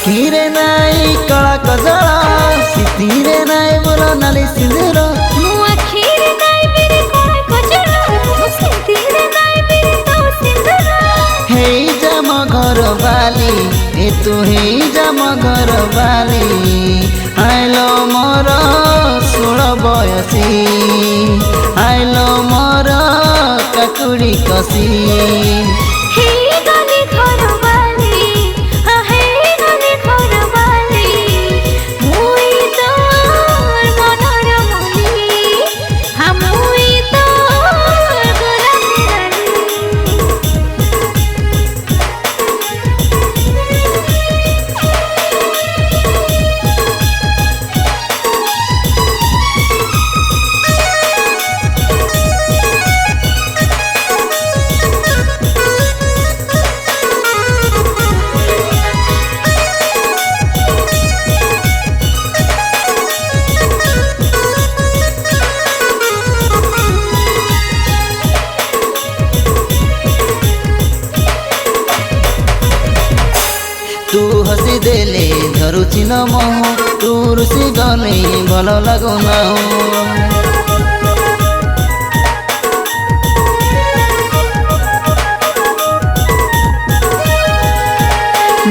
आखिरे नाई कला कजला सितिरे नाई बोलो नाली सिंदूर मु आखिरे नाई मेरे कला कजला सितिरे नाई मेरे तो सिंदूर हे जम घर बाली ए तू हे जम घर बाली आइलो मोर 16 बयसी आइलो मोर काकुड़ी कसी हे गली घर वाली हे गली घर वाली मुई तो मनर मली मुई तो गुलाबी तू हसी देले धरुची न मोह तू रुसी गले भल लागो ना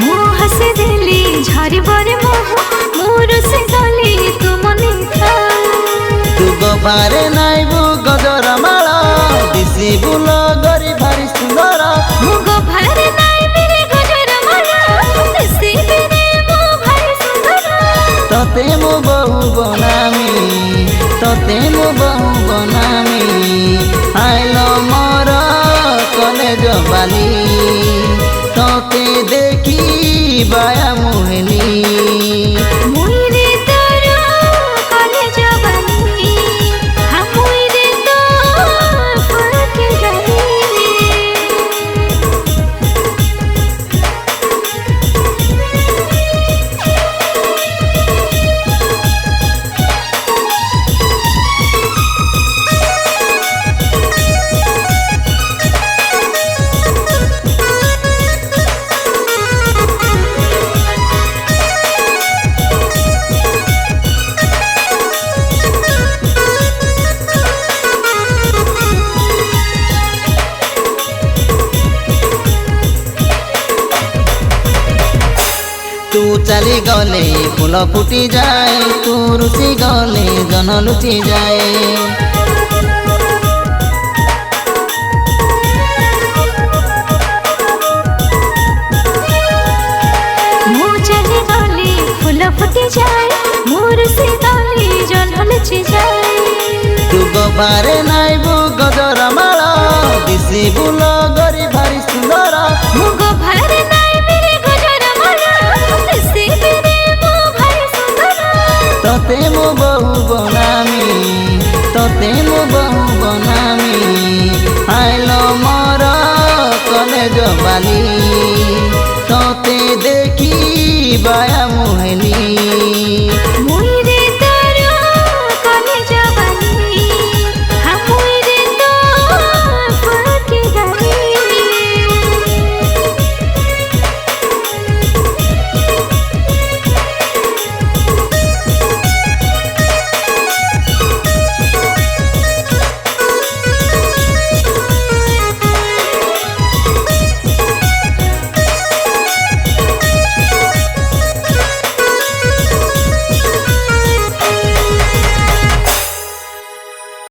मु हसे देली झरी बरे मोह मोर से गली तू मने था तू गबारे नाइबु गजरा माला दिसी बुल गरी भारी सुंदर मु गभारे नाई मेरे गजर माला से मेरे मो भाई सुंदर तते मो बहु बनामी आइलो मोर कलेज बाली तते देखी बाया मुहनी मुई रे तोरो कॉलेज बनी मुई रे तो फरक गई तू चली गले फूल फुटी जाए तू रुसी गले जन लुचि जाए मु चली गली फूल फुटी जाए मोर से गली जन लुचि जाए तू गबारे नाइबु गजरा माला दिसी बुल गरी भारी सुंदर मु गभारे नाई मेरे गजर माला से मेरे मो भाई सुंदर तते मो बहु बनामी आइलो मोर कलेज बाली तते देखी बाया मुहनी